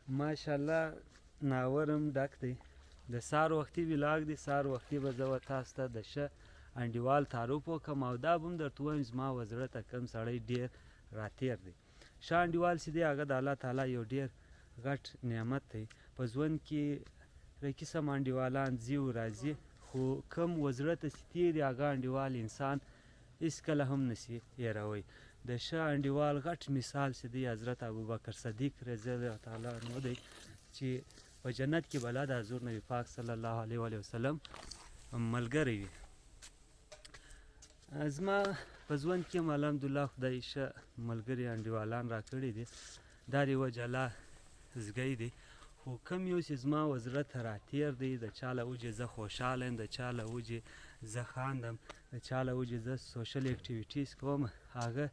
ماشاءالله ناور هم ډک دی. د سهار وختي ولاګ دی. سهار وختي به زه تاسو ته د ښه انډیوال تعارف وکړم او دا به هم درته ووایم زما و زړه ته کوم سړی ډېر راتېر دی. ښه انډیوال چې دی هغه د الله تعالی یو ډېر غټ نعمت دی. په ژوند کې قسم انډیوالان ځي او راځي، خو کوم و زړه ته چې تېر هغه انډیوال انسان هېڅکله هم نشي هېروی. د ښه انډیوال غټ مثال چې دی حضرت ابوبکر صدیق رضی الله تعالی عنه دی چې په جنت کې به د حضور نبي پاک صلی الله علیه و وسلم ملګری وي. زما په ژوند کې هم الحمدلله خدای ښه ملګري انډیوالان راکړي دي. دا د یوه جلا زګی دی، خو کوم یو چې زما و زړه ته راتېر دی، د چا له وجې زه خوشحاله یم، د چا له وجې زه خاندم، د چا له وجې زه سوشل اکټیویټیز کوم، هغه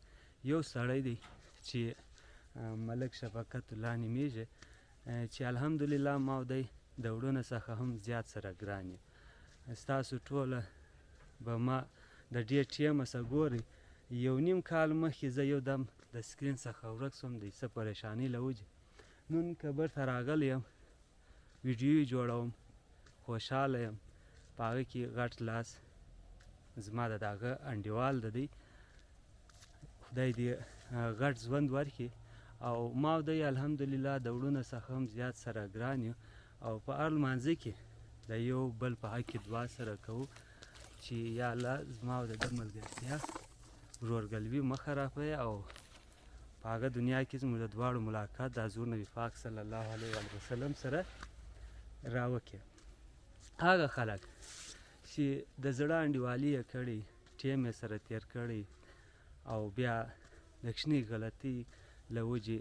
یو سړی دی چې ملک شفقت الله نومیږي، چې الحمدلله ما او دی د وړونه څخه هم زیات سره ګران یم. ستاسو ټوله به ما د ډېر ټیمه څخه ګورئ. یو نیم کال مخکې زه یو دم د سکرین څخه ورک سوم د څه پریشانۍ له وجې. نن کبر ته راغلی یم، ویډیو یې جوړوم، خوشحاله یم. په هغه کې غټ لاس زما د هغه انډیوال د دی. خدای دې غټ ژوند ورکړي او ما او دی الحمدلله د وړونه څخه هم زیات سره ګران یو او په هر لمانځه کې د یو بل په حق کې دعا سره کوو چې یا الله زما او د ده ملګرتیا ورورګلوي مه خرابوي او په هغه دنیا کې زموږ د دواړو ملاقات د حضور نبي پاک صلی الله علیه وسلم سره راوکړي. هغه خلک چې د زړه انډیوالي یې کړې، ټیم یې سره تېر کړی او بیا د کوچنۍ غلطۍ له وجې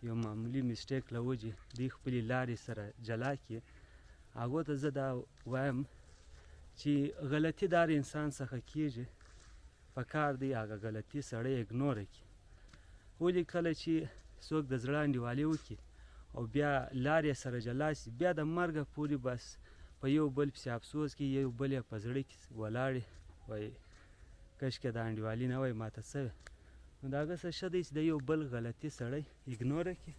یو معمولي مسټیک له وجې دوی خپلې لارې سره جلا کړي، هغو ته زه دا وایم چې غلطي د هر انسان څخه کېږي، پکار دی هغه غلطي سړی اګنوره کړي. ولې کله چې څوک د زړه انډیوالي وکړي او بیا لارې سره جلا شي، بیا د مرګه پورې بس په یو بل پسې افسوس کوي، یو بل یې په زړه کې ولاړې وایي کشکې د انډیوالي نه وای ماته څه. نو د هغه څه ښه دی چې د یو بل غلطي سړی اګنوره کړي،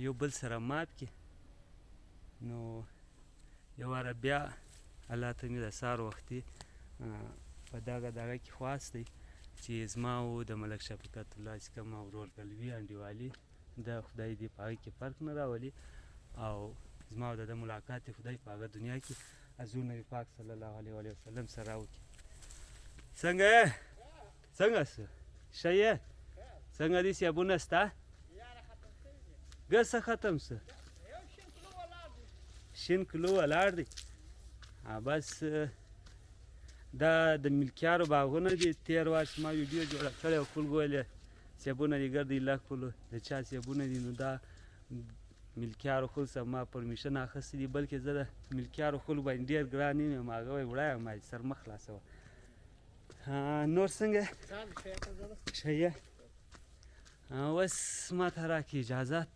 یو بل سره معاف کړي. نو یو واره بیا الله ته مې د سهار وختي په دغه کې خواست دی چې زما او د ملک شفقت الله چې کومه ورورګلوي انډیوالي د خدای دې په هغه کې فرق نه راولي او زما او د ده ملاقات یې خدای په هغه دنیا کې حضور نبي پاک صلی الله علیه وسلم سره راوکړي. څنګه یې؟ څنګه څه؟ ښه یې؟ څنګه دي صابونه شته؟ ګه څه ختم څه؟ شین کلو ولاړ دی. بس دا د ملکیارو باغونه دي. تېر وخت چې ما ویډیو جوړه کړې وه خلکو ویل صابونه دي ګردې لږ کلو د چا صابونه دي. نو دا ملکیارو خلکو څخه ما پرمیشن اخیستی دي، بلکې زه د ملکیارو خلکو باندې ډېر ګران یم. هغه وایي وړی ما سر مه خلاصوه. نور څنګه؟ ښه یې؟ اوس ما ته راکړې اجازت